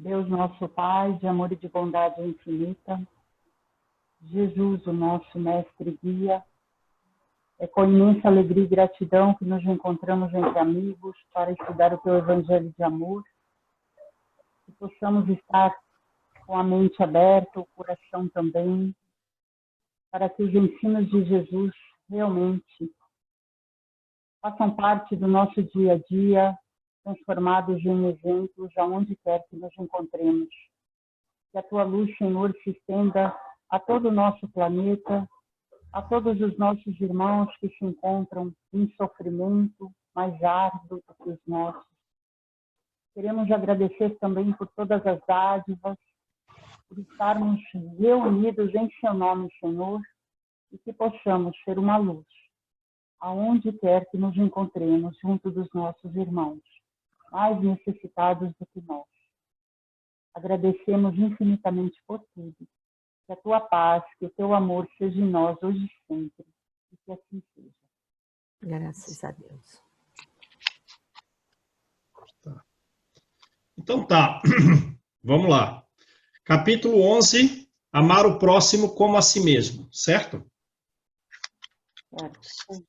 Deus nosso Pai, de amor e de bondade infinita, Jesus, o nosso mestre e guia, é com imensa alegria e gratidão que nos encontramos entre amigos para estudar o teu evangelho de amor, que possamos estar com a mente aberta, o coração também, para que os ensinos de Jesus realmente façam parte do nosso dia a dia, transformados em exemplos aonde quer que nos encontremos. Que a tua luz, Senhor, se estenda a todo o nosso planeta, a todos os nossos irmãos que se encontram em sofrimento mais árduo do que os nossos. Queremos agradecer também por todas as dádivas, por estarmos reunidos em seu nome, Senhor, e que possamos ser uma luz, aonde quer que nos encontremos, junto dos nossos irmãos, mais necessitados do que nós. Agradecemos infinitamente por tudo. Que a tua paz, que o teu amor seja em nós hoje e sempre. E que assim seja. Graças a Deus. Então tá, vamos lá. Capítulo 11, amar o próximo como a si mesmo, certo? Certo.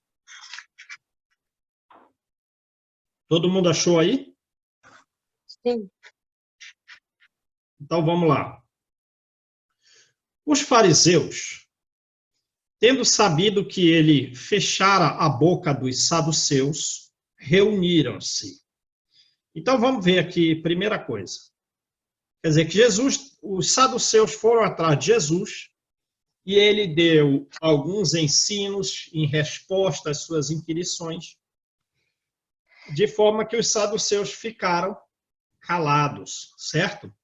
Todo mundo achou aí? Sim. Então vamos lá. Os fariseus, tendo sabido que ele fechara a boca dos saduceus, reuniram-se. Então vamos ver aqui, primeira coisa. Quer dizer que os saduceus foram atrás de Jesus e ele deu alguns ensinos em resposta às suas inquirições, de forma que os saduceus ficaram calados, certo?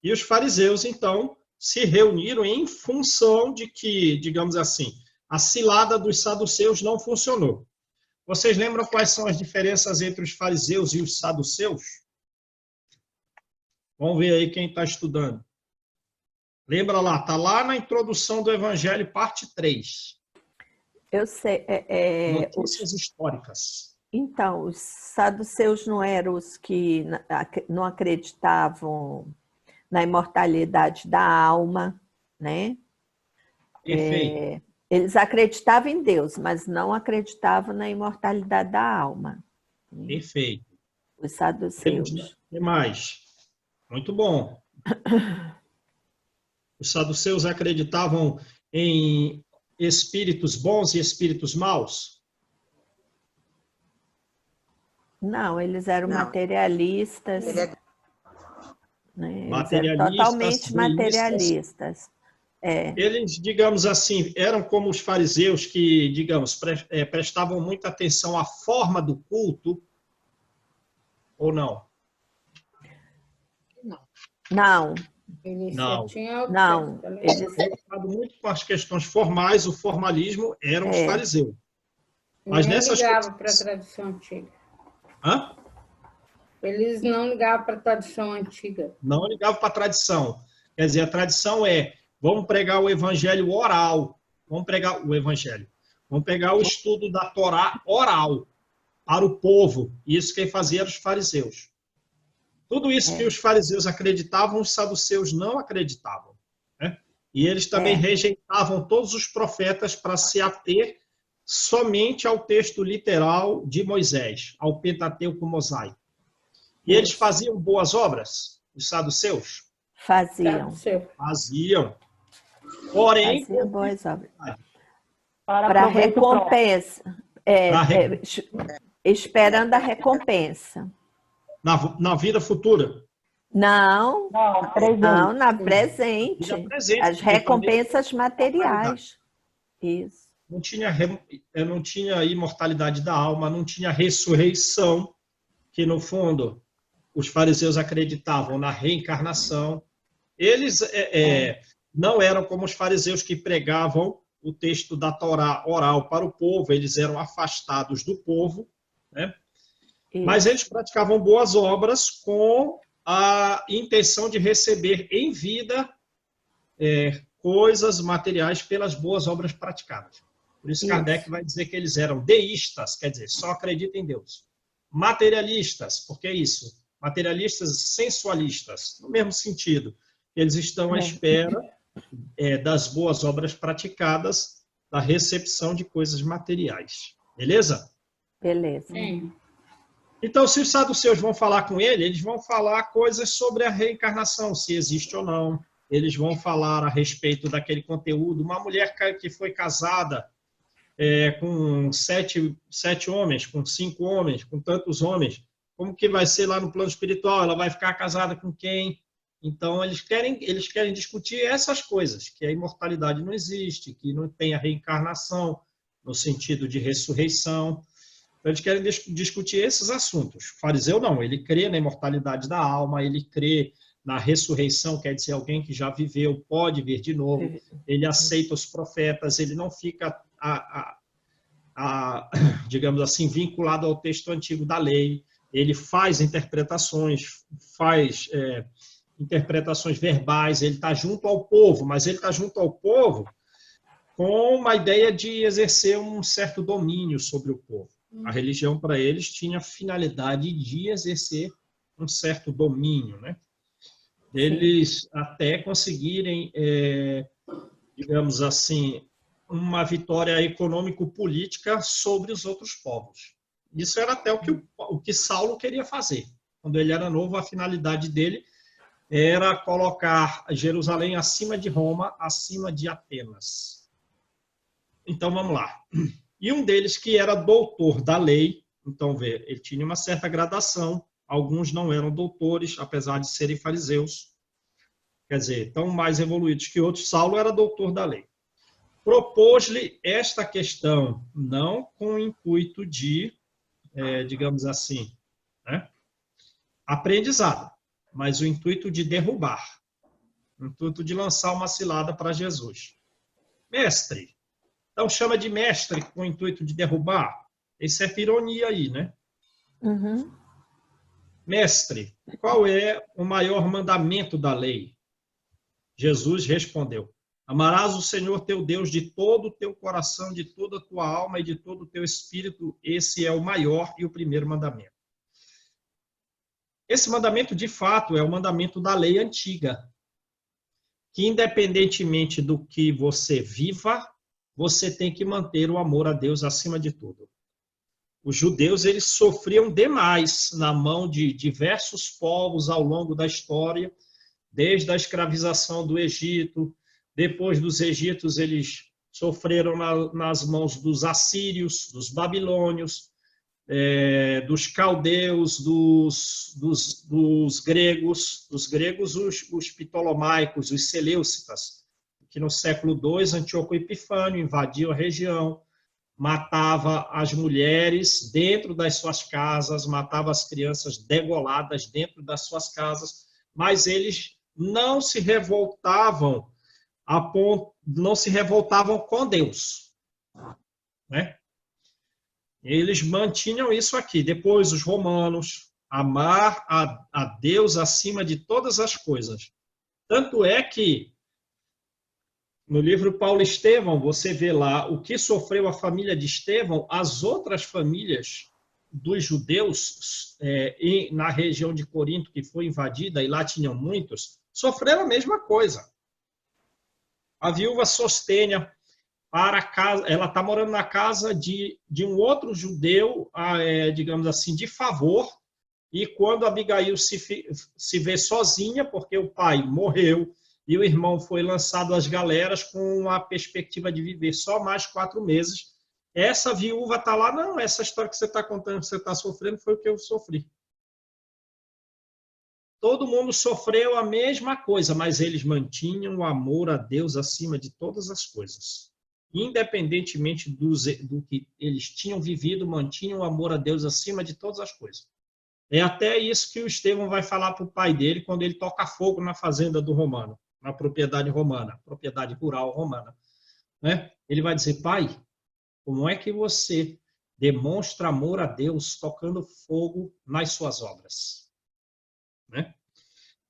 E os fariseus, então, se reuniram em função de que, digamos assim, a cilada dos saduceus não funcionou. Vocês lembram quais são as diferenças entre os fariseus e os saduceus? Vamos ver aí quem está estudando. Lembra lá, está lá na introdução do Evangelho, parte 3. Eu sei. Notícias históricas. Então, os saduceus não eram os que não acreditavam na imortalidade da alma, né? Perfeito. Eles acreditavam em Deus, mas não acreditavam na imortalidade da alma. Perfeito. Os saduceus. O que mais? Muito bom. Os saduceus acreditavam em espíritos bons e espíritos maus? Não, eles eram materialistas. Né? Eles eram totalmente materialistas. Eles, digamos assim, eram como os fariseus que, digamos, prestavam muita atenção à forma do culto, ou não? Não. Não. Eles preocupavam muito com as questões formais, o formalismo eram os fariseus. Mas nessas ligavam para a tradição antiga. Hã? Eles não ligavam para a tradição antiga. Não ligavam para a tradição. Quer dizer, a tradição vamos pregar o evangelho oral. Vamos pregar o evangelho. Vamos pegar o estudo da Torá oral para o povo. Isso quem fazia eram os fariseus. Tudo isso que os fariseus acreditavam, os saduceus não acreditavam. Né? E eles também rejeitavam todos os profetas para se ater somente ao texto literal de Moisés, ao Pentateuco mosaico. E eles faziam boas obras, os saduceus? Faziam. Porém, faziam boas obras. Para recompensa. Esperando a recompensa. Na vida futura? Não, na presente. As recompensas materiais. Isso. Não tinha imortalidade da alma, não tinha ressurreição, que no fundo os fariseus acreditavam na reencarnação. Eles não eram como os fariseus que pregavam o texto da Torá oral para o povo, eles eram afastados do povo, né? Mas eles praticavam boas obras com a intenção de receber em vida coisas materiais pelas boas obras praticadas. Por isso Kardec vai dizer que eles eram deístas, quer dizer, só acreditam em Deus. Materialistas, porque é isso. materialistas e sensualistas, no mesmo sentido. Eles estão à espera das boas obras praticadas, da recepção de coisas materiais. Beleza? Beleza. Sim. Então, se os saduceus vão falar com ele, eles vão falar coisas sobre a reencarnação, se existe ou não. Eles vão falar a respeito daquele conteúdo. Uma mulher que foi casada com 7 homens, com 5 homens, com tantos homens, como que vai ser lá no plano espiritual? Ela vai ficar casada com quem? Então, eles querem discutir essas coisas, que a imortalidade não existe, que não tem a reencarnação, no sentido de ressurreição. Então, eles querem discutir esses assuntos. O fariseu não, ele crê na imortalidade da alma, ele crê na ressurreição, quer dizer, alguém que já viveu pode vir de novo, ele aceita os profetas, ele não fica, digamos assim, vinculado ao texto antigo da lei, ele faz interpretações, interpretações verbais, ele está junto ao povo, mas ele está junto ao povo com uma ideia de exercer um certo domínio sobre o povo. A religião, para eles, tinha a finalidade de exercer um certo domínio, né? Eles até conseguirem, digamos assim, uma vitória econômico-política sobre os outros povos. Isso era até o que Saulo queria fazer. Quando ele era novo, a finalidade dele era colocar Jerusalém acima de Roma, acima de Atenas. Então, vamos lá. E um deles, que era doutor da lei, então, ele tinha uma certa gradação, alguns não eram doutores, apesar de serem fariseus, quer dizer, tão mais evoluídos que outros. Saulo era doutor da lei. Propôs-lhe esta questão, não com o intuito de, digamos assim, né, aprendizado, mas o intuito de derrubar, o intuito de lançar uma cilada para Jesus. Mestre, então chama de mestre com o intuito de derrubar? Isso é ironia aí, né? Uhum. Mestre, qual é o maior mandamento da lei? Jesus respondeu: amarás o Senhor teu Deus de todo o teu coração, de toda a tua alma e de todo o teu espírito. Esse é o maior e o primeiro mandamento. Esse mandamento, de fato, é o mandamento da lei antiga, que independentemente do que você viva, você tem que manter o amor a Deus acima de tudo. Os judeus, eles sofriam demais na mão de diversos povos ao longo da história, desde a escravização do Egito. Depois dos egípcios, eles sofreram nas mãos dos assírios, dos babilônios, dos caldeus, dos gregos, os ptolomaicos, os seleucitas, que no século II, Antíoco Epifânio invadiu a região, matava as mulheres dentro das suas casas, matava as crianças degoladas dentro das suas casas, mas eles não se revoltavam com Deus, né? Eles mantinham isso aqui. Depois os romanos, amar a Deus acima de todas as coisas. Tanto é que no livro Paulo Estevão, você vê lá o que sofreu a família de Estevão, as outras famílias dos judeus na região de Corinto, que foi invadida, e lá tinham muitos, sofreram a mesma coisa. A viúva Sostênia, ela está morando na casa de um outro judeu, digamos assim, de favor, e quando Abigail se vê sozinha, porque o pai morreu, e o irmão foi lançado às galeras com a perspectiva de viver só mais 4 meses. Essa viúva está lá, não, essa história que você está contando, que você está sofrendo, foi o que eu sofri. Todo mundo sofreu a mesma coisa, mas eles mantinham o amor a Deus acima de todas as coisas. Independentemente do que eles tinham vivido, mantinham o amor a Deus acima de todas as coisas. É até isso que o Estevão vai falar para o pai dele quando ele toca fogo na fazenda do romano, na propriedade romana, propriedade rural romana, né? Ele vai dizer: pai, como é que você demonstra amor a Deus tocando fogo nas suas obras? Né?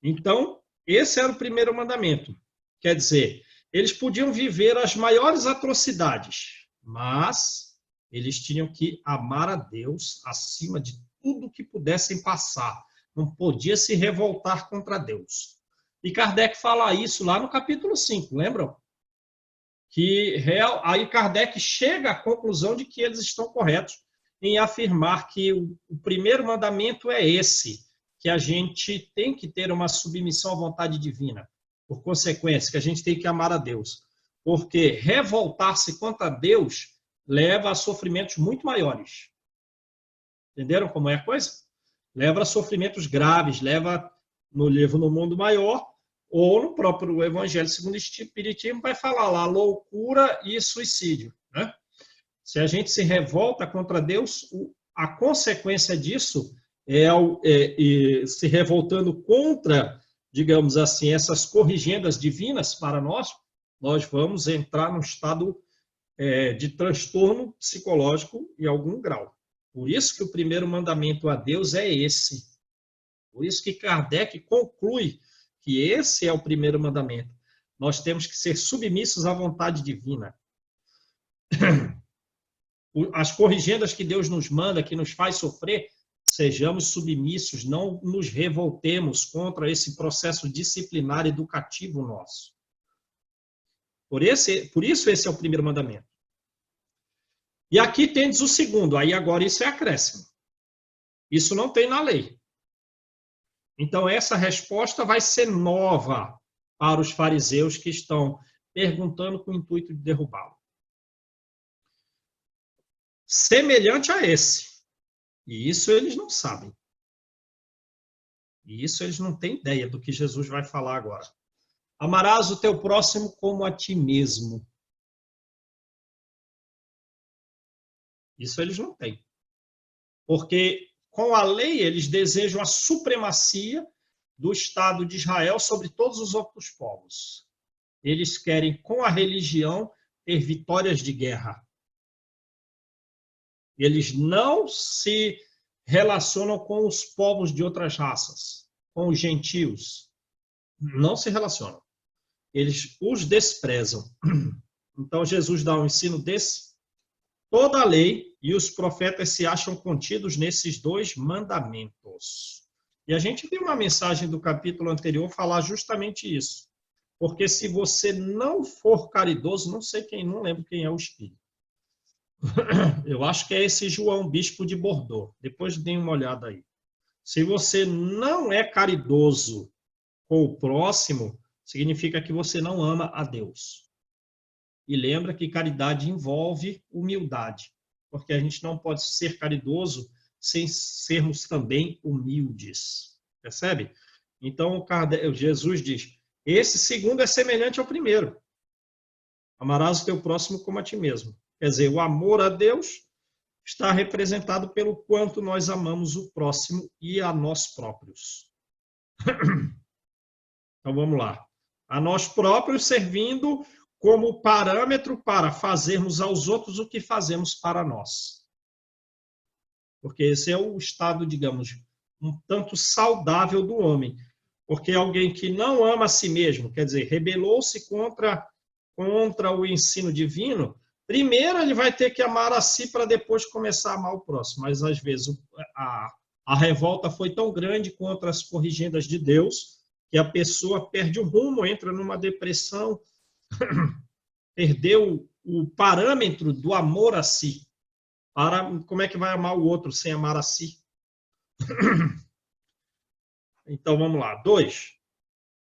Então, esse era o primeiro mandamento. Quer dizer, eles podiam viver as maiores atrocidades, mas eles tinham que amar a Deus acima de tudo que pudessem passar, não podia se revoltar contra Deus. E Kardec fala isso lá no capítulo 5, lembram? Aí Kardec chega à conclusão de que eles estão corretos em afirmar que o primeiro mandamento é esse, que a gente tem que ter uma submissão à vontade divina, por consequência, que a gente tem que amar a Deus. Porque revoltar-se contra Deus leva a sofrimentos muito maiores. Entenderam como é a coisa? Leva a sofrimentos graves, leva no mundo maior, ou no próprio Evangelho segundo o Espiritismo vai falar lá loucura e suicídio, né? Se a gente se revolta contra Deus, a consequência disso é se revoltando contra, digamos assim, essas corrigendas divinas para nós vamos entrar num estado de transtorno psicológico em algum grau. Por isso que o primeiro mandamento a Deus é esse. Por isso que Kardec conclui que esse é o primeiro mandamento. Nós temos que ser submissos à vontade divina. As corrigendas que Deus nos manda, que nos faz sofrer, sejamos submissos, não nos revoltemos contra esse processo disciplinar educativo nosso. Por isso esse é o primeiro mandamento. E aqui tendes o segundo, aí agora isso é acréscimo. Isso não tem na lei. Então essa resposta vai ser nova para os fariseus que estão perguntando com o intuito de derrubá-lo. Semelhante a esse. E isso eles não sabem. E isso eles não têm ideia do que Jesus vai falar agora. Amarás o teu próximo como a ti mesmo. Isso eles não têm. Porque com a lei eles desejam a supremacia do Estado de Israel sobre todos os outros povos. Eles querem, com a religião, ter vitórias de guerra. Eles não se relacionam com os povos de outras raças, com os gentios. Não se relacionam. Eles os desprezam. Então, Jesus dá um ensino desse. Toda a lei e os profetas se acham contidos nesses dois mandamentos. E a gente viu uma mensagem do capítulo anterior falar justamente isso. Porque se você não for caridoso, não lembro quem é o espírito. Eu acho que é esse João, bispo de Bordeaux. Depois dê uma olhada aí. Se você não é caridoso com o próximo, significa que você não ama a Deus. E lembra que caridade envolve humildade, porque a gente não pode ser caridoso sem sermos também humildes. Percebe? Então, Jesus diz, esse segundo é semelhante ao primeiro. Amarás o teu próximo como a ti mesmo. Quer dizer, o amor a Deus está representado pelo quanto nós amamos o próximo e a nós próprios. Então, vamos lá. A nós próprios servindo como parâmetro para fazermos aos outros o que fazemos para nós. Porque esse é o estado, digamos, um tanto saudável do homem. Porque alguém que não ama a si mesmo, quer dizer, rebelou-se contra o ensino divino, primeiro ele vai ter que amar a si para depois começar a amar o próximo. Mas, às vezes, a revolta foi tão grande contra as corrigendas de Deus que a pessoa perde o rumo, entra numa depressão, perdeu o parâmetro do amor a si. Como é que vai amar o outro sem amar a si? Então, vamos lá. 2.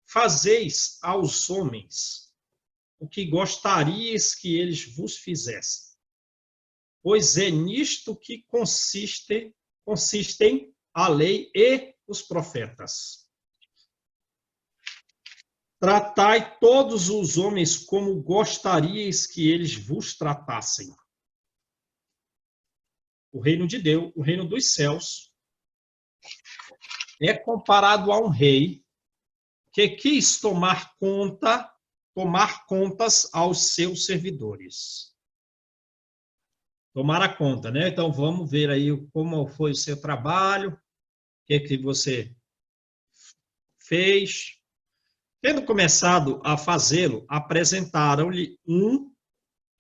Fazeis aos homens o que gostarias que eles vos fizessem, pois é nisto que consistem a lei e os profetas. Tratai todos os homens como gostarias que eles vos tratassem. O reino de Deus, o reino dos céus, é comparado a um rei que quis tomar contas aos seus servidores. Tomar a conta, né? Então, vamos ver aí como foi o seu trabalho, o que você fez. Tendo começado a fazê-lo, apresentaram-lhe um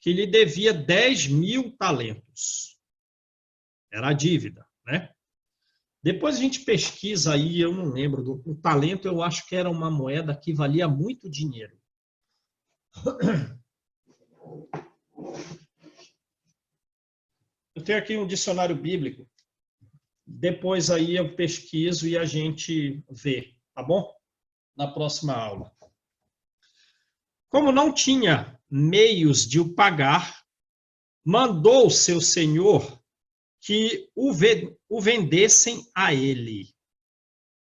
que lhe devia 10.000 talentos. Era a dívida, né? Depois a gente pesquisa aí, eu não lembro. O talento eu acho que era uma moeda que valia muito dinheiro. Eu tenho aqui um dicionário bíblico. Depois aí eu pesquiso e a gente vê, tá bom? Na próxima aula. Como não tinha meios de o pagar, mandou seu senhor que o vendessem a ele,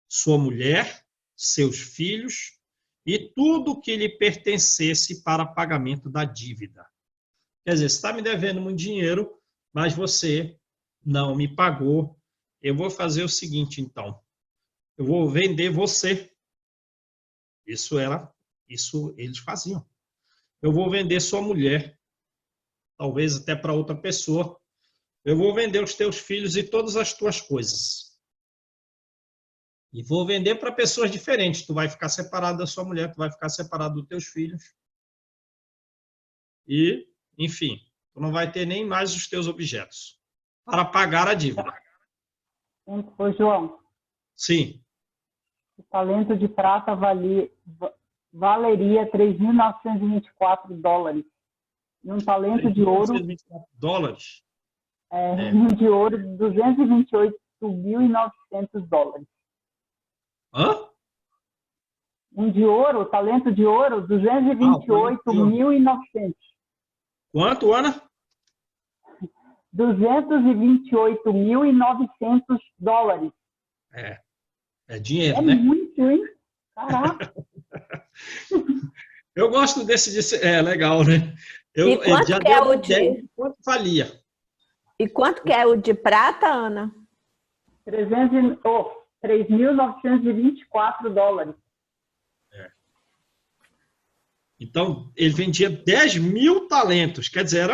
sua mulher, seus filhos e tudo que lhe pertencesse para pagamento da dívida. Quer dizer, você está me devendo muito dinheiro, mas você não me pagou. Eu vou fazer o seguinte, então. Eu vou vender você. Isso eles faziam. Eu vou vender sua mulher, talvez até para outra pessoa. Eu vou vender os teus filhos e todas as tuas coisas. E vou vender para pessoas diferentes. Tu vai ficar separado da sua mulher, tu vai ficar separado dos teus filhos. E, enfim, tu não vai ter nem mais os teus objetos para pagar a dívida. Ô, João, Sim. o talento de prata valeria $3.924. E um talento de ouro, $3.924. de ouro, $228.900. Hã? Um de ouro, talento de ouro, 228.900. Quanto, Ana? $228.900. É dinheiro, É né? muito, hein? Caraca. Eu gosto desse. É legal, né? E quanto já que é deu o ideia de... de quanto valia. E quanto que é o de prata, Ana? $3.924. Então, ele vendia 10.000 talentos. Quer dizer,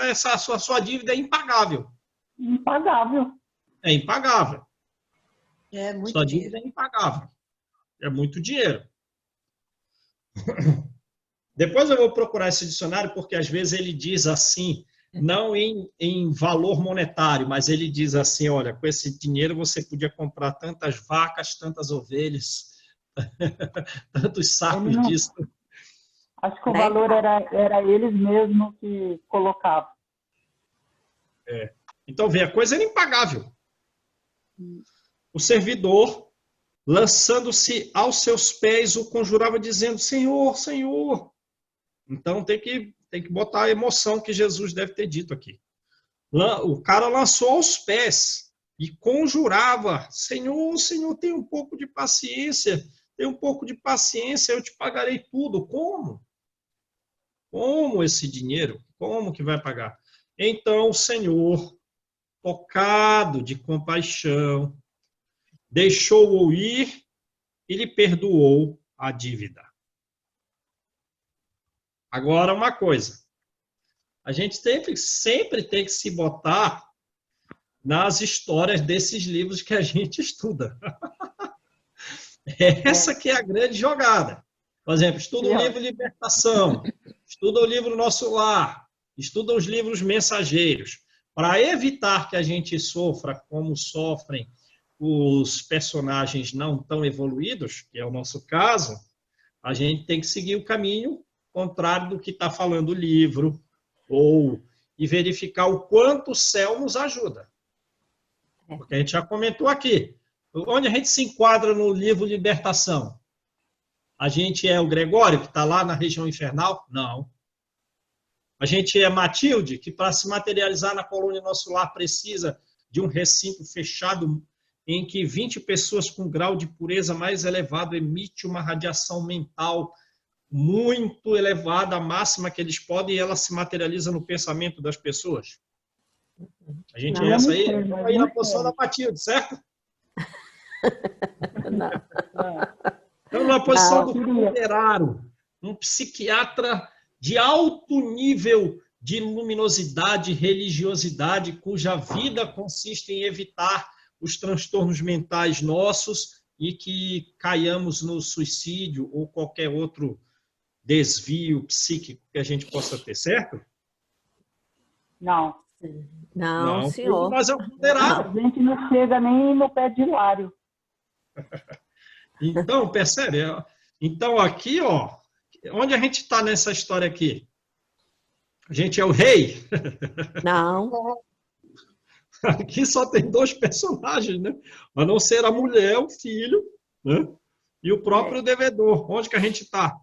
essa sua dívida é impagável. Impagável. É impagável. É muito Sua dinheiro. dívida é impagável. É muito dinheiro. Depois eu vou procurar esse dicionário, porque às vezes ele diz assim, não em valor monetário, mas ele diz assim, olha, com esse dinheiro você podia comprar tantas vacas, tantas ovelhas, tantos sacos disso. Acho que o valor era eles mesmos que colocavam. Então, vê, a coisa era impagável. O servidor, lançando-se aos seus pés, o conjurava dizendo, Senhor, Senhor. Então, tem que botar a emoção que Jesus deve ter dito aqui. O cara lançou aos pés e conjurava, Senhor, Senhor, tem um pouco de paciência, eu te pagarei tudo. Como? Como esse dinheiro? Como que vai pagar? Então o Senhor, tocado de compaixão, deixou-o ir e lhe perdoou a dívida. Agora, uma coisa. A gente sempre tem que se botar nas histórias desses livros que a gente estuda. Essa que é a grande jogada. Por exemplo, estuda o livro Libertação, estuda o livro Nosso Lar, estuda os livros mensageiros, para evitar que a gente sofra como sofrem os personagens não tão evoluídos, que é o nosso caso, a gente tem que seguir o caminho contrário do que está falando o livro, e verificar o quanto o céu nos ajuda. Porque a gente já comentou aqui. Onde a gente se enquadra no livro Libertação? A gente é o Gregório, que está lá na região infernal? Não. A gente é Matilde, que para se materializar na colônia Nosso Lar precisa de um recinto fechado em que 20 pessoas com grau de pureza mais elevado emite uma radiação mental muito elevada, a máxima que eles podem, e ela se materializa no pensamento das pessoas. A gente é essa aí? Estamos aí na posição da Matilde, certo? Não. Estamos na posição do Funeraro, um psiquiatra de alto nível de luminosidade, religiosidade, cuja vida consiste em evitar os transtornos mentais nossos e que caiamos no suicídio ou qualquer outro desvio psíquico que a gente possa ter, certo? Não. Não, Não, senhor. nós é o moderado. A gente não chega nem no pé de Lário. Então, percebe? Então, aqui, ó, onde a gente está nessa história aqui? A gente é o rei? Não. Aqui só tem dois personagens, né? A não ser a mulher, o filho, né? E o próprio devedor. Onde que a gente está?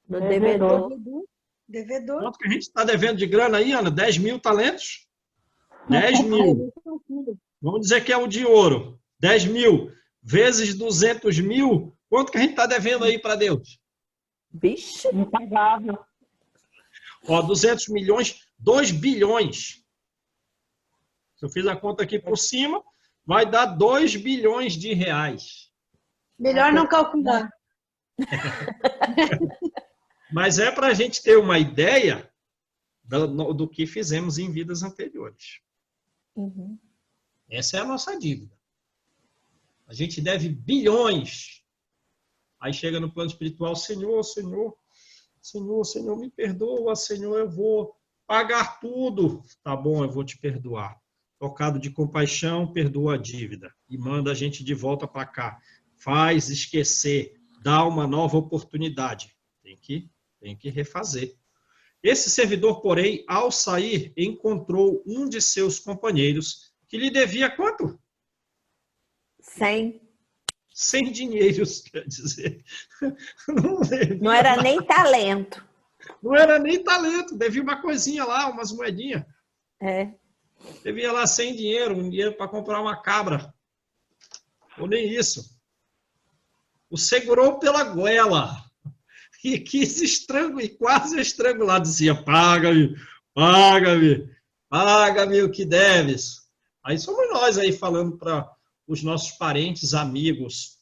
No Devedor. devedor. Devedor. Quanto que a gente está devendo de grana aí, Ana? 10 mil talentos? 10 mil. Vamos dizer que é o de ouro. 10 mil vezes 200 mil. Quanto que a gente está devendo aí para Deus? Vixe. Impagável. Ó, 200 milhões, 2 bilhões. Se eu fiz a conta aqui por cima, vai dar 2 bilhões de reais. Melhor não calcular. Mas é para a gente ter uma ideia do que fizemos em vidas anteriores. Uhum. Essa é a nossa dívida. A gente deve bilhões. Aí chega no plano espiritual, Senhor, me perdoa, Senhor, eu vou pagar tudo. Tá bom, eu vou te perdoar. Tocado de compaixão, perdoa a dívida. E manda a gente de volta para cá. Faz esquecer, dá uma nova oportunidade. Tem que refazer. Esse servidor, porém, ao sair, encontrou um de seus companheiros que lhe devia quanto? 100. 100 dinheiros, quer dizer. Não era nem talento. Não era nem talento, devia uma coisinha lá, umas moedinhas. É. Devia lá 100 dinheiro, um dinheiro para comprar uma cabra. Ou nem isso. O segurou pela goela e quis quase estrangular. Dizia, paga-me, paga-me, paga-me o que deves. Aí somos nós aí falando para os nossos parentes, amigos,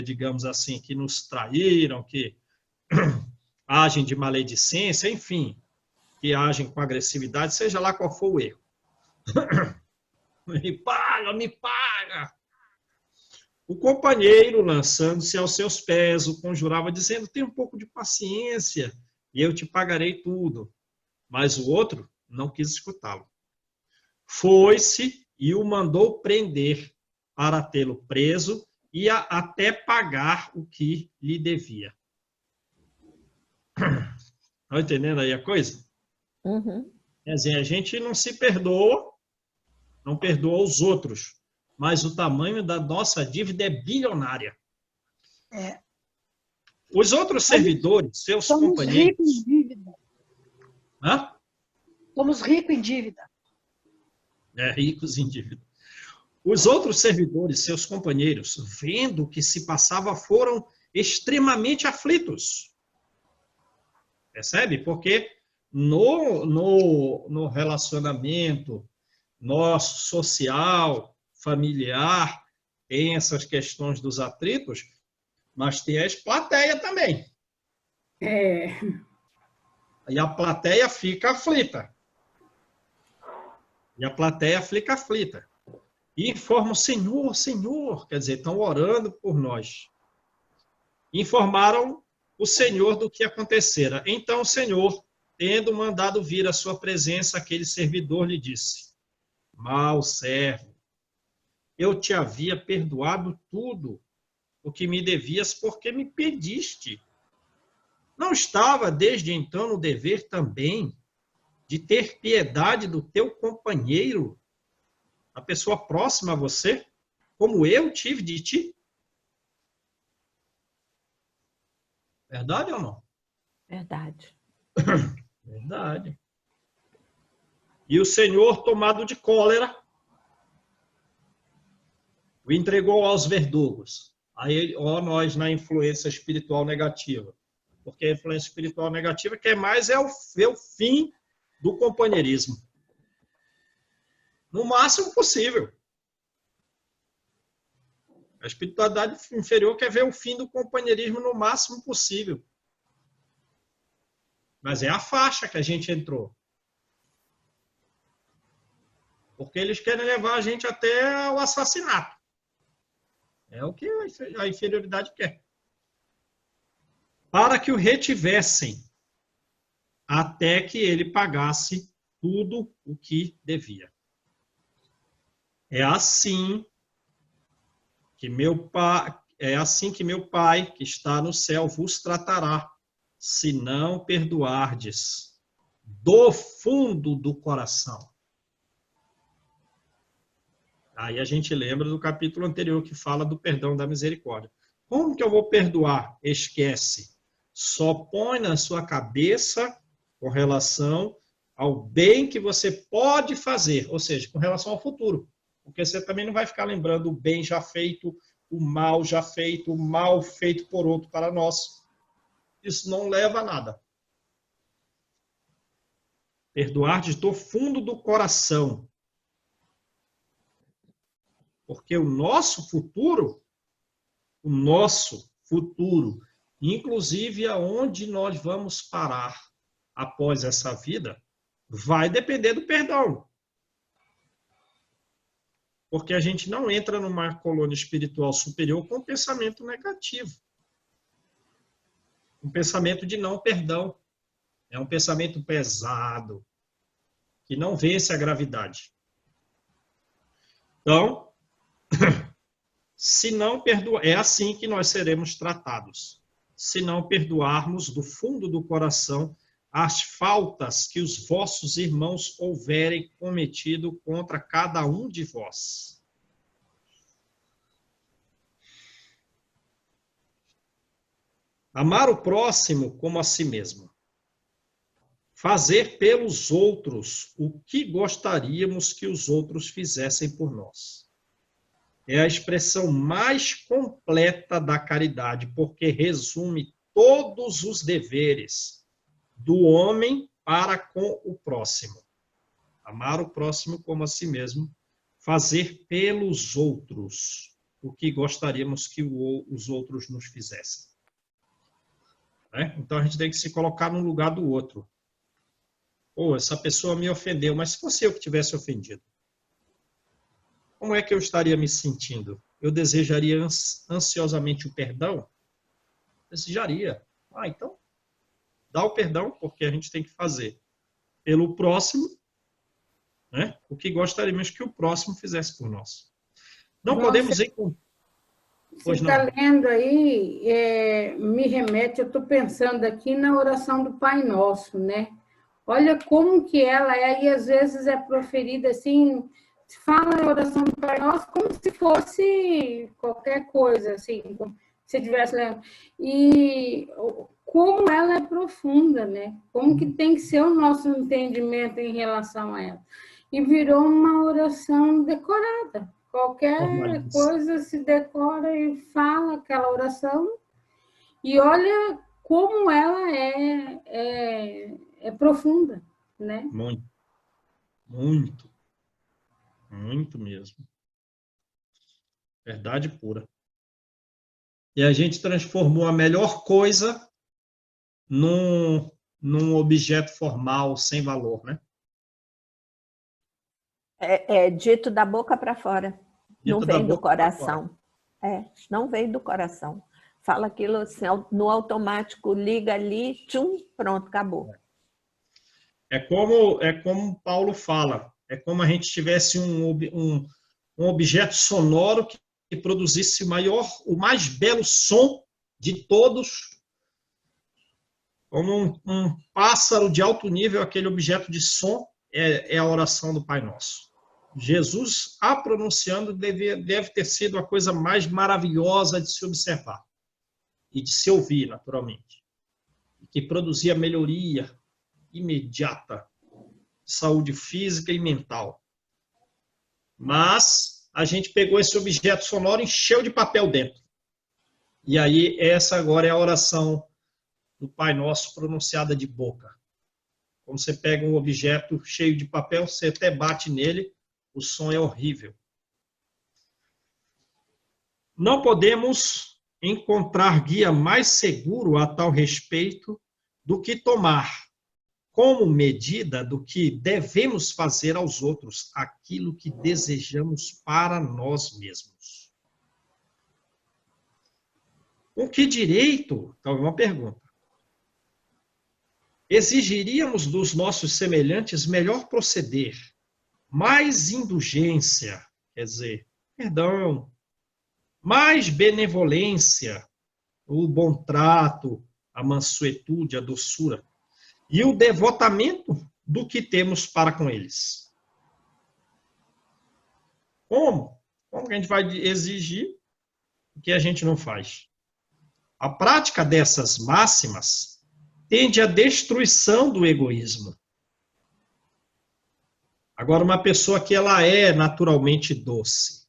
digamos assim, que nos traíram, que agem de maledicência, enfim, que agem com agressividade, seja lá qual for o erro. Me paga, me paga! O companheiro, lançando-se aos seus pés, o conjurava, dizendo, tenha um pouco de paciência e eu te pagarei tudo. Mas o outro não quis escutá-lo. Foi-se e o mandou prender para tê-lo preso e até pagar o que lhe devia. Estão entendendo aí a coisa? Uhum. Quer dizer, a gente não se perdoa, não perdoa os outros, mas o tamanho da nossa dívida é bilionária. É. Os outros servidores, seus Somos companheiros... ricos em dívida. Hã? Somos ricos em dívida. Ricos em dívida. Os outros servidores, seus companheiros, vendo o que se passava, foram extremamente aflitos. Percebe? Porque no relacionamento nosso, social, familiar, tem essas questões dos atritos, mas tem a plateia também. É. E a plateia fica aflita. E informam, Senhor, Senhor, quer dizer, estão orando por nós. Informaram o Senhor do que acontecera. Então o Senhor, tendo mandado vir à sua presença, aquele servidor lhe disse, mau servo, eu te havia perdoado tudo o que me devias, porque me pediste. Não estava desde então no dever também de ter piedade do teu companheiro, a pessoa próxima a você, como eu tive de ti? Verdade ou não? Verdade. Verdade. E o Senhor, tomado de cólera, o entregou aos verdugos. Aí, ó, nós na influência espiritual negativa. Porque a influência espiritual negativa quer mais é o fim do companheirismo. No máximo possível. A espiritualidade inferior quer ver o fim do companheirismo no máximo possível. Mas é a faixa que a gente entrou. Porque eles querem levar a gente até o assassinato. É o que a inferioridade quer. Para que o retivessem até que ele pagasse tudo o que devia. É assim que meu Pai, que está no céu, vos tratará, se não perdoardes do fundo do coração. Aí a gente lembra do capítulo anterior que fala do perdão da misericórdia. Como que eu vou perdoar? Esquece. Só põe na sua cabeça com relação ao bem que você pode fazer, ou seja, com relação ao futuro. Porque você também não vai ficar lembrando o bem já feito, o mal já feito, o mal feito por outro para nós. Isso não leva a nada. Perdoar do fundo do coração. Porque o nosso futuro, inclusive aonde nós vamos parar após essa vida, vai depender do perdão. Porque a gente não entra numa colônia espiritual superior com um pensamento negativo. Um pensamento de não perdão. É um pensamento pesado, que não vence a gravidade. Então, se não perdoar, é assim que nós seremos tratados. Se não perdoarmos do fundo do coração as faltas que os vossos irmãos houverem cometido contra cada um de vós. Amar o próximo como a si mesmo. Fazer pelos outros o que gostaríamos que os outros fizessem por nós. É a expressão mais completa da caridade, porque resume todos os deveres do homem para com o próximo. Amar o próximo como a si mesmo, fazer pelos outros o que gostaríamos que os outros nos fizessem. Então a gente tem que se colocar no lugar do outro. Pô, essa pessoa me ofendeu, mas se fosse eu que tivesse ofendido, como é que eu estaria me sentindo? Eu desejaria ansiosamente o perdão? Desejaria. Então, dá o perdão, porque a gente tem que fazer pelo próximo, né? O que gostaríamos que o próximo fizesse por nós. Não podemos encontrar. Você está lendo aí, me remete, eu estou pensando aqui na oração do Pai Nosso, né? Olha como que ela é, e às vezes é proferida assim, fala a oração do Pai Nosso como se fosse qualquer coisa, assim, como se estivesse lendo. E como ela é profunda, né? Como que tem que ser o nosso entendimento em relação a ela. E virou uma oração decorada. Qualquer coisa se decora e fala aquela oração. E olha como ela é profunda, né? Muito. Muito. Muito mesmo. Verdade pura. E a gente transformou a melhor coisa num objeto formal, sem valor, né? É dito da boca para fora. Não vem do coração. Não vem do coração. Fala aquilo assim, no automático, liga ali, tchum, pronto, acabou. É como Paulo fala, é como a gente tivesse um objeto sonoro que produzisse o mais belo som de todos, como um pássaro de alto nível, aquele objeto de som é a oração do Pai Nosso. Jesus, a pronunciando, deve ter sido a coisa mais maravilhosa de se observar e de se ouvir, naturalmente, que produzia melhoria imediata de saúde física e mental. Mas a gente pegou esse objeto sonoro e encheu de papel dentro. E aí, essa agora é a oração do Pai Nosso pronunciada de boca. Quando você pega um objeto cheio de papel, você até bate nele, o som é horrível. Não podemos encontrar guia mais seguro a tal respeito do que tomar como medida do que devemos fazer aos outros aquilo que desejamos para nós mesmos. Com que direito? Então, uma pergunta. exigiríamos dos nossos semelhantes melhor proceder, mais indulgência, quer dizer, perdão, mais benevolência, o bom trato, a mansuetude, a doçura, e o devotamento do que temos para com eles. Como? Como que a gente vai exigir o que a gente não faz? A prática dessas máximas tende à destruição do egoísmo. Agora, uma pessoa que ela é naturalmente doce,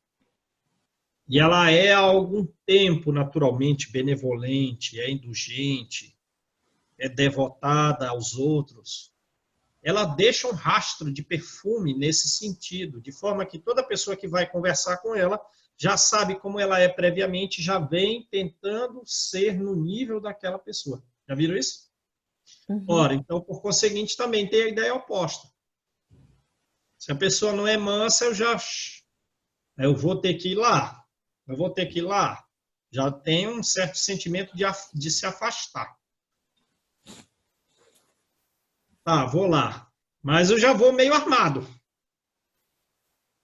e ela é há algum tempo naturalmente benevolente, é indulgente, é devotada aos outros, ela deixa um rastro de perfume nesse sentido, de forma que toda pessoa que vai conversar com ela já sabe como ela é previamente, já vem tentando ser no nível daquela pessoa. Já viram isso? Uhum. Ora, então, por conseguinte, também tem a ideia oposta. Se a pessoa não é mansa, eu vou ter que ir lá. Eu vou ter que ir lá. Já tem um certo sentimento de se afastar. Tá, vou lá. Mas eu já vou meio armado.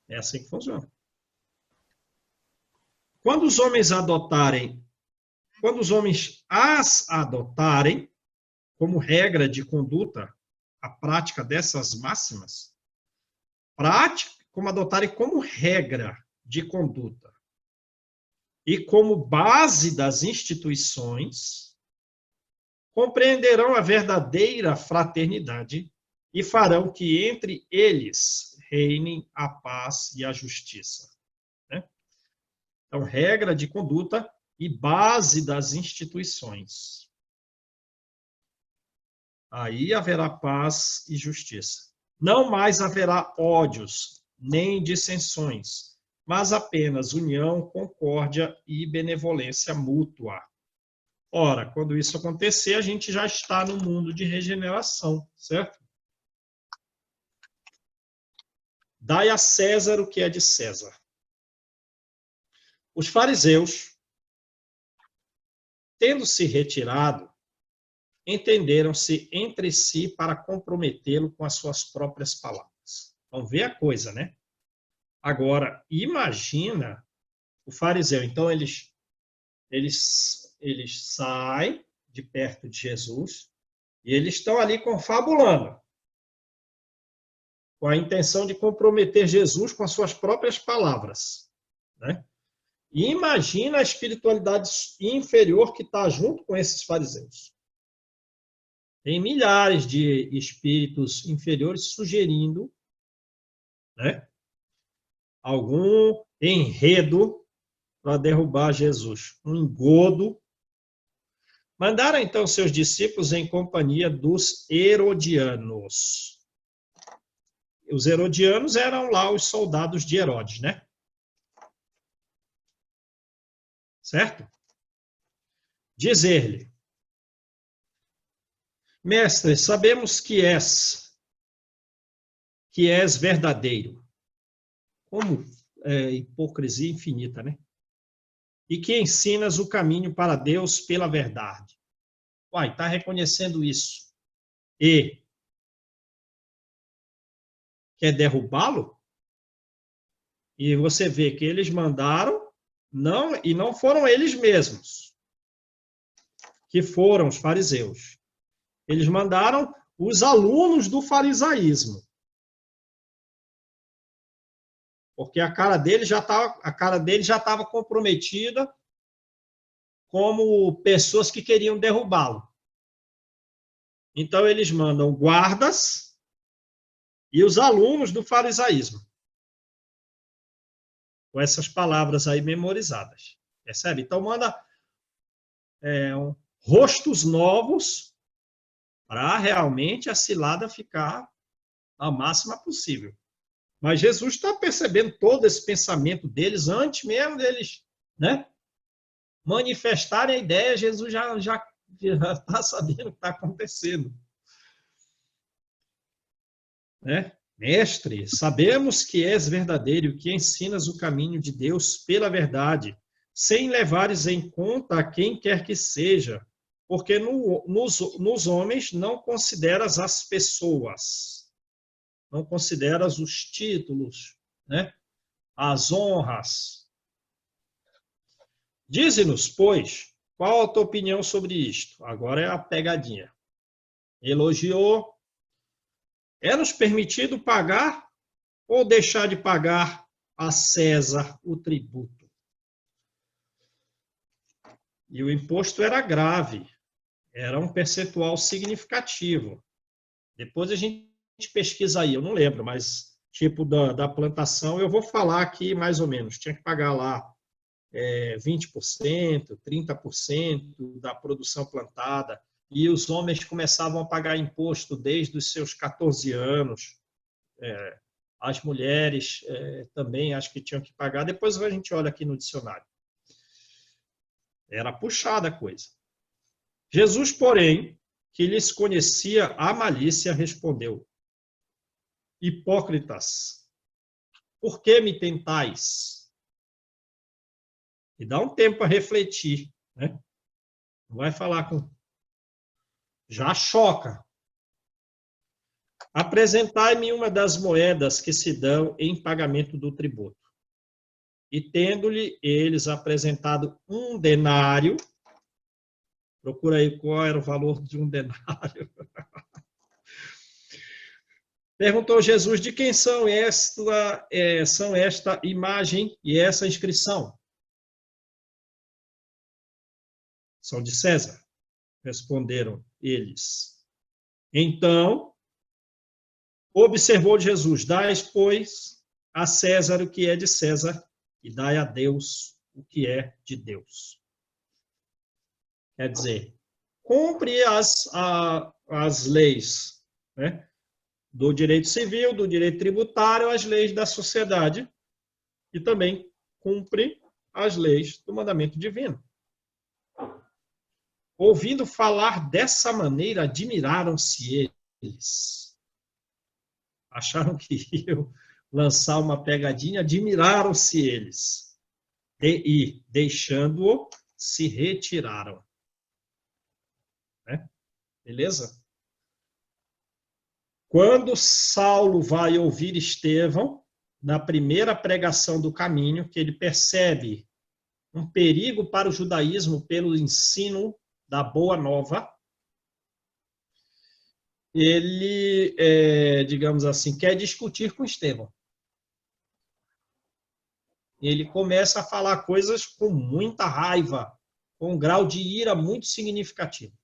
É assim que funciona. Quando os homens as adotarem como regra de conduta, a prática dessas máximas, como adotarem como regra de conduta e como base das instituições, compreenderão a verdadeira fraternidade e farão que entre eles reinem a paz e a justiça. Né? Então, regra de conduta e base das instituições. Aí haverá paz e justiça. Não mais haverá ódios, nem dissensões, mas apenas união, concórdia e benevolência mútua. Ora, quando isso acontecer, a gente já está no mundo de regeneração, certo? Dai a César o que é de César. Os fariseus, tendo se retirado, entenderam-se entre si para comprometê-lo com as suas próprias palavras. Vamos ver a coisa, né? Agora, imagina o fariseu. Então, eles saem de perto de Jesus e eles estão ali confabulando, com a intenção de comprometer Jesus com as suas próprias palavras, né? E imagina a espiritualidade inferior que está junto com esses fariseus. Tem milhares de espíritos inferiores sugerindo, né, algum enredo para derrubar Jesus, um engodo. Mandaram então seus discípulos em companhia dos herodianos. Os herodianos eram lá os soldados de Herodes, né? Certo? Dizer-lhe: Mestre, sabemos que és verdadeiro. Como hipocrisia infinita, né? E que ensinas o caminho para Deus pela verdade. Uai, está reconhecendo isso. E quer derrubá-lo? E você vê que eles mandaram, e não foram eles mesmos, que foram os fariseus. Eles mandaram os alunos do farisaísmo. Porque a cara dele já estava comprometida como pessoas que queriam derrubá-lo. Então, eles mandam guardas e os alunos do farisaísmo, com essas palavras aí memorizadas. Percebe? Então, manda rostos novos para realmente a cilada ficar a máxima possível. Mas Jesus está percebendo todo esse pensamento deles antes mesmo deles, né, manifestarem a ideia. Jesus já está sabendo o que está acontecendo. Né? Mestre, sabemos que és verdadeiro e que ensinas o caminho de Deus pela verdade, sem levares em conta a quem quer que seja, Porque nos homens não consideras as pessoas, não consideras os títulos, né? As honras. Dize-nos, pois, qual a tua opinião sobre isto? Agora é a pegadinha. Elogiou. É-nos permitido pagar ou deixar de pagar a César o tributo? E o imposto era grave, era um percentual significativo. Depois a gente pesquisa aí, eu não lembro, mas tipo da plantação, eu vou falar aqui mais ou menos. Tinha que pagar lá 20%, 30% da produção plantada, e os homens começavam a pagar imposto desde os seus 14 anos. As mulheres também acho que tinham que pagar. Depois a gente olha aqui no dicionário. Era puxada a coisa. Jesus, porém, que lhes conhecia a malícia, respondeu: hipócritas, por que me tentais? E dá um tempo para refletir, né? Não vai falar com... Já choca. Apresentai-me uma das moedas que se dão em pagamento do tributo. E tendo-lhe eles apresentado um denário, procura aí qual era o valor de um denário. Perguntou Jesus: de quem são esta imagem e essa inscrição? São de César, responderam eles. Então, observou Jesus: dai, pois, a César o que é de César, e dai a Deus o que é de Deus. Quer dizer, cumpre as leis, né, do direito civil, do direito tributário, as leis da sociedade, e também cumpre as leis do mandamento divino. Ouvindo falar dessa maneira, admiraram-se eles. Acharam que iam lançar uma pegadinha, admiraram-se eles. E deixando-o, se retiraram. Né? Beleza? Quando Saulo vai ouvir Estevão, na primeira pregação do caminho, que ele percebe um perigo para o judaísmo pelo ensino da Boa Nova, ele, digamos assim, quer discutir com Estevão. Ele começa a falar coisas com muita raiva, com um grau de ira muito significativo.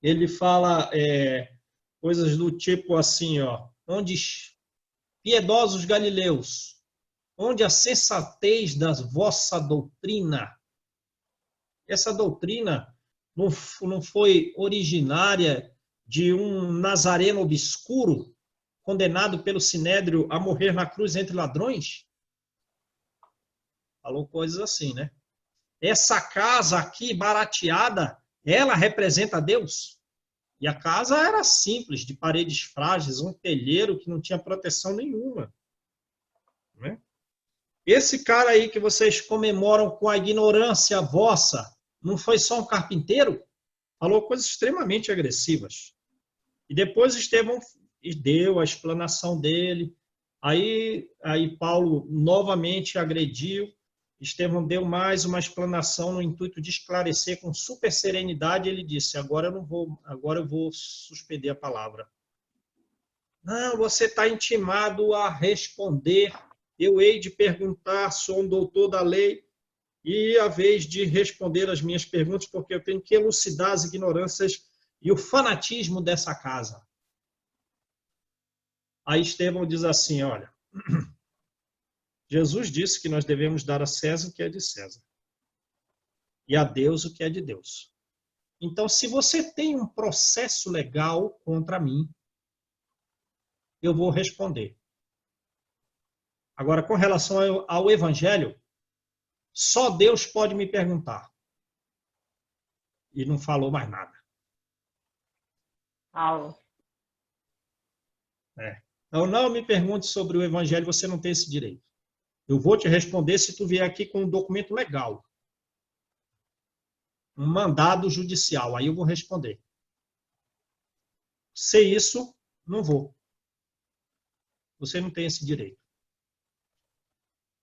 Ele fala coisas do tipo assim, ó, onde piedosos galileus, onde a sensatez da vossa doutrina. Essa doutrina não foi originária de um nazareno obscuro, condenado pelo Sinédrio a morrer na cruz entre ladrões? Falou coisas assim, né? Essa casa aqui, barateada, ela representa Deus? E a casa era simples, de paredes frágeis, um telheiro que não tinha proteção nenhuma. Né? Esse cara aí que vocês comemoram com a ignorância vossa, não foi só um carpinteiro? Falou coisas extremamente agressivas. E depois Estevão deu a explanação dele. Aí Paulo novamente agrediu. Estevão deu mais uma explanação no intuito de esclarecer com super serenidade. Ele disse: agora eu vou suspender a palavra. Não, você está intimado a responder. Eu hei de perguntar, sou um doutor da lei, e a vez de responder as minhas perguntas, porque eu tenho que elucidar as ignorâncias e o fanatismo dessa casa. Aí Estevão diz assim, olha, Jesus disse que nós devemos dar a César o que é de César e a Deus o que é de Deus. Então, se você tem um processo legal contra mim, eu vou responder. Agora, com relação ao Evangelho, só Deus pode me perguntar. E não falou mais nada. Então, não me pergunte sobre o Evangelho, você não tem esse direito. Eu vou te responder se tu vier aqui com um documento legal. um mandado judicial. Aí eu vou responder. Se isso, não vou. Você não tem esse direito.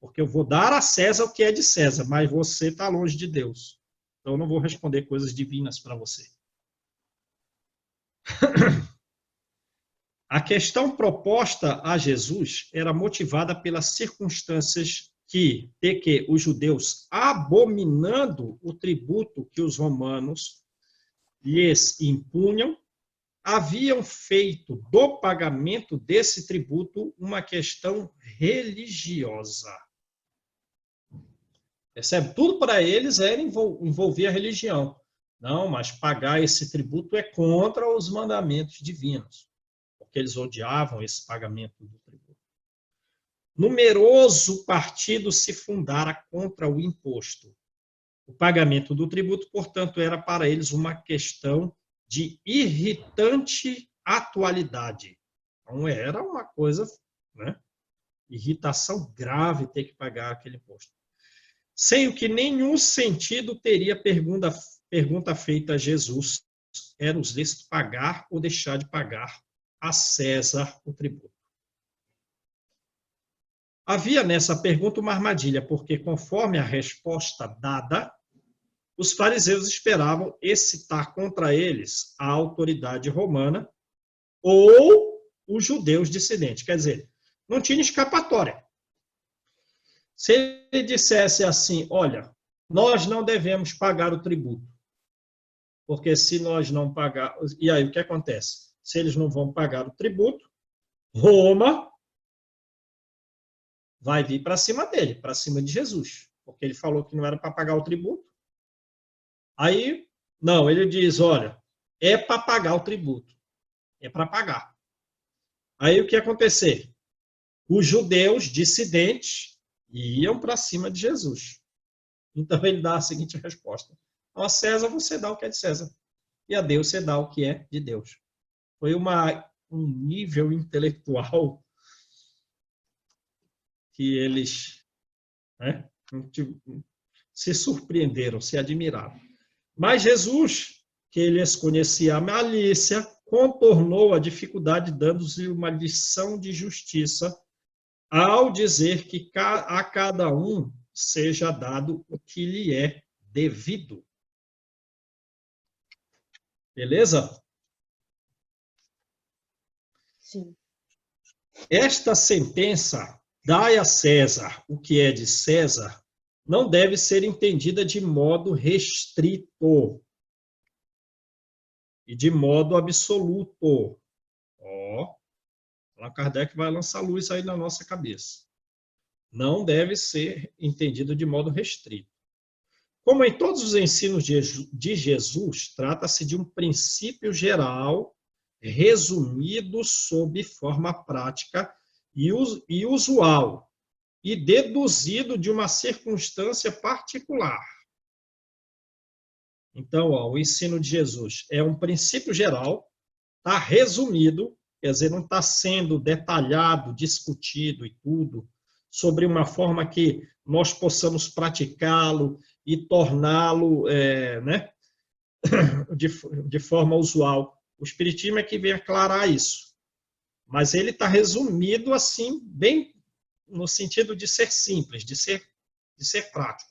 Porque eu vou dar a César o que é de César, mas você está longe de Deus. Então eu não vou responder coisas divinas para você. A questão proposta a Jesus era motivada pelas circunstâncias de que os judeus, abominando o tributo que os romanos lhes impunham, haviam feito do pagamento desse tributo uma questão religiosa. Percebe? Tudo para eles era envolver a religião. Não, mas pagar esse tributo é contra os mandamentos divinos, porque eles odiavam esse pagamento do tributo. Numeroso partido se fundara contra o imposto. O pagamento do tributo, portanto, era para eles uma questão de irritante atualidade. Então, era uma coisa, né? Irritação grave ter que pagar aquele imposto. Sem o que nenhum sentido teria pergunta feita a Jesus, era-os lícito pagar ou deixar de pagar a César o tributo. Havia nessa pergunta uma armadilha, porque conforme a resposta dada, os fariseus esperavam excitar contra eles a autoridade romana ou os judeus dissidentes. Quer dizer, não tinha escapatória. Se ele dissesse assim, olha, nós não devemos pagar o tributo, porque se nós não pagarmos... E aí, o que acontece? Se eles não vão pagar o tributo, Roma vai vir para cima dele, para cima de Jesus, porque ele falou que não era para pagar o tributo. Aí, não, ele diz, olha, é para pagar o tributo, é para pagar. Aí, o que ia acontecer? Os judeus dissidentes iam para cima de Jesus. Então, ele dá a seguinte resposta. A César, você dá o que é de César. E a Deus, você dá o que é de Deus. Foi um nível intelectual que eles, né, se surpreenderam, se admiraram. Mas Jesus, que eles conhecia a malícia, contornou a dificuldade, dando-lhes uma lição de justiça, ao dizer que a cada um seja dado o que lhe é devido. Beleza? Sim. Esta sentença, dai a César o que é de César, não deve ser entendida de modo restrito e de modo absoluto. Ó, Allan Kardec vai lançar luz aí na nossa cabeça. Não deve ser entendido de modo restrito. Como em todos os ensinos de Jesus, trata-se de um princípio geral, resumido sob forma prática e usual, e deduzido de uma circunstância particular. Então, o ensino de Jesus é um princípio geral, está resumido, quer dizer, não está sendo detalhado, discutido e tudo, sobre uma forma que nós possamos praticá-lo e torná-lo né, de forma usual. O Espiritismo é que vem aclarar isso. Mas ele está resumido assim, bem no sentido de ser simples, de ser prático.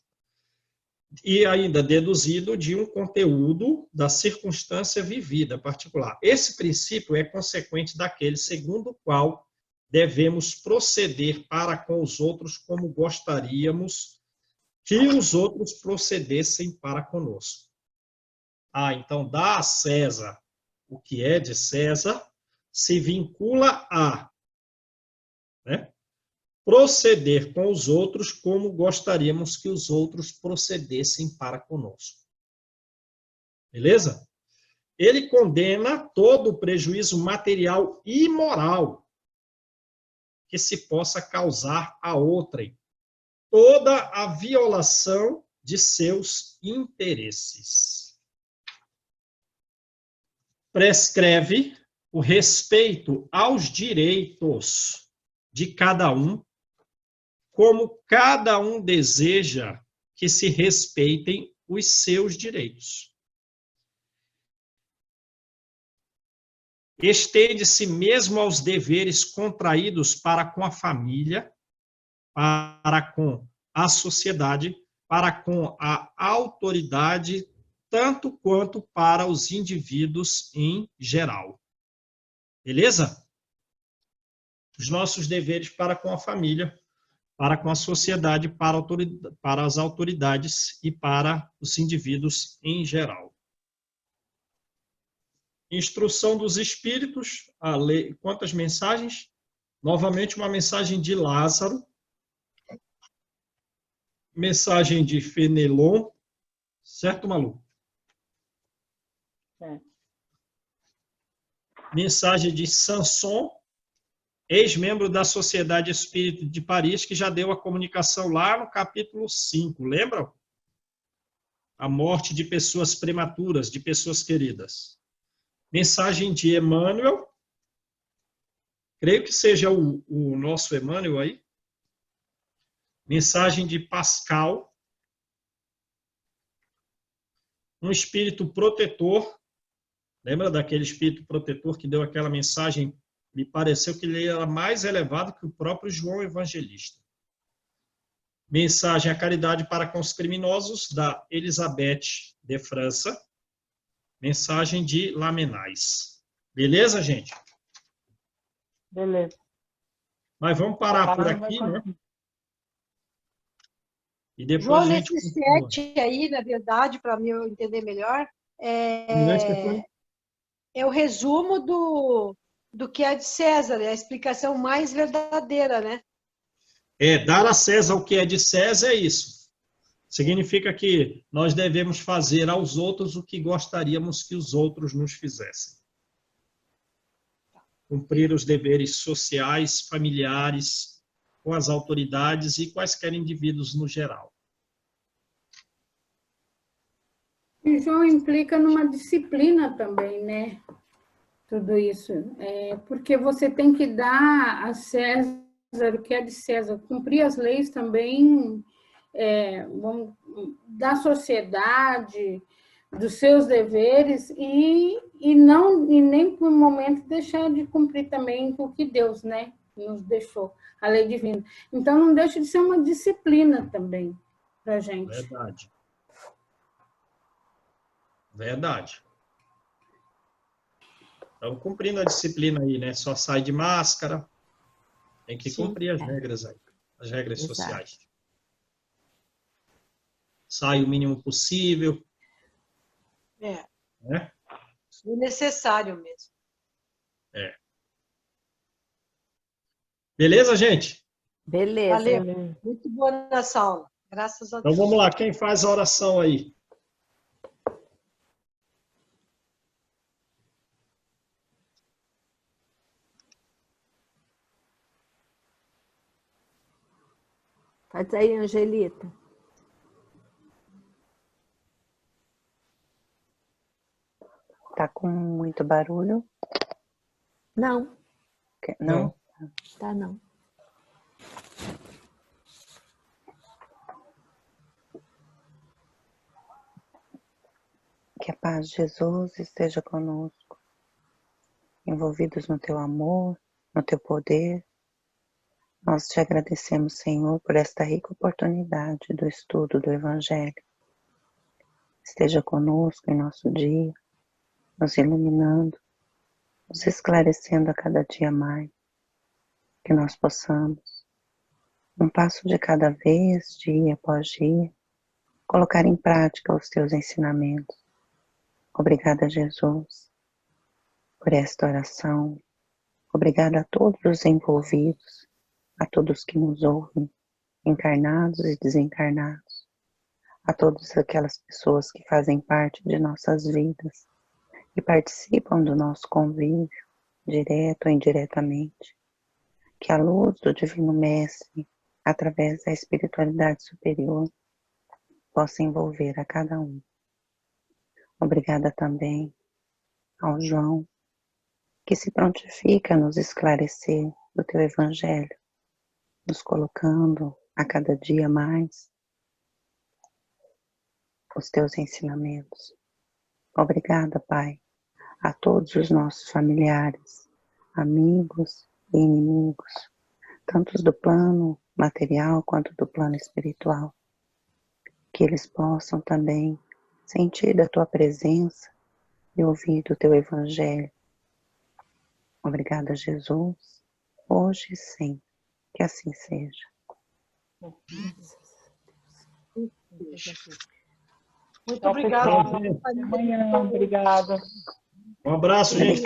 E ainda deduzido de um conteúdo da circunstância vivida particular. Esse princípio é consequente daquele segundo o qual devemos proceder para com os outros como gostaríamos que os outros procedessem para conosco. Então, dá a César o que é de César, se vincula a, né, proceder com os outros como gostaríamos que os outros procedessem para conosco. Beleza? Ele condena todo o prejuízo material e moral que se possa causar a outrem, toda a violação de seus interesses. Prescreve o respeito aos direitos de cada um, como cada um deseja que se respeitem os seus direitos. Estende-se mesmo aos deveres contraídos para com a família, para com a sociedade, para com a autoridade, tanto quanto para os indivíduos em geral. Beleza? Os nossos deveres para com a família, para com a sociedade, para as autoridades e para os indivíduos em geral. Instrução dos espíritos, a lei, quantas mensagens? Novamente uma mensagem de Lázaro, mensagem de Fenelon, certo, Malu? Certo. Mensagem de Sanson, ex-membro da Sociedade Espírita de Paris, que já deu a comunicação lá no capítulo 5, lembram? A morte de pessoas prematuras, de pessoas queridas. Mensagem de Emmanuel, creio que seja o nosso Emmanuel aí. Mensagem de Pascal, um espírito protetor. Lembra daquele espírito protetor que deu aquela mensagem? Me pareceu que ele era mais elevado que o próprio João Evangelista. Mensagem à caridade para com os criminosos, da Elizabeth de França. Mensagem de Lamennais. Beleza, gente? Beleza. Mas vamos parar por aqui, né? E depois João, a gente nesse continua. 7 aí, na verdade, para mim eu entender melhor, Stephanie? é o resumo do que é de César, é a explicação mais verdadeira, né? Dar a César o que é de César é isso. Significa que nós devemos fazer aos outros o que gostaríamos que os outros nos fizessem. Cumprir os deveres sociais, familiares, com as autoridades e quaisquer indivíduos no geral. E João implica numa disciplina também, né? Tudo isso. Porque você tem que dar a César o que é de César, cumprir as leis também da sociedade, dos seus deveres, e nem por um momento deixar de cumprir também o que Deus, né, nos deixou, a lei divina. Então, não deixa de ser uma disciplina também para a gente. Verdade. Verdade. Então, cumprindo a disciplina aí, né? Só sai de máscara. Tem que cumprir as regras aí. As regras sociais. Sai o mínimo possível. Né? É necessário mesmo. Beleza, gente? Beleza. Valeu. Muito boa nessa aula. Graças a Deus. Então, vamos lá. Quem faz a oração aí? Faz aí, Angelita. Tá com muito barulho? Não. Não? Tá não. Que a paz de Jesus esteja conosco, envolvidos no teu amor, no teu poder. Nós te agradecemos, Senhor, por esta rica oportunidade do estudo do Evangelho. Esteja conosco em nosso dia, nos iluminando, nos esclarecendo a cada dia mais, que nós possamos, um passo de cada vez, dia após dia, colocar em prática os teus ensinamentos. Obrigada, Jesus, por esta oração. Obrigada a todos os envolvidos, a todos que nos ouvem, encarnados e desencarnados, a todas aquelas pessoas que fazem parte de nossas vidas e participam do nosso convívio, direto ou indiretamente. Que a luz do Divino Mestre, através da espiritualidade superior, possa envolver a cada um. Obrigada também ao João, que se prontifica a nos esclarecer do teu Evangelho, nos colocando a cada dia mais os teus ensinamentos. Obrigada, Pai, a todos os nossos familiares, amigos e inimigos, tanto do plano material quanto do plano espiritual, que eles possam também sentir da tua presença e ouvir do teu evangelho. Obrigada, Jesus, hoje e sempre, que assim seja. Muito obrigada. Até amanhã, obrigada. Um abraço, gente.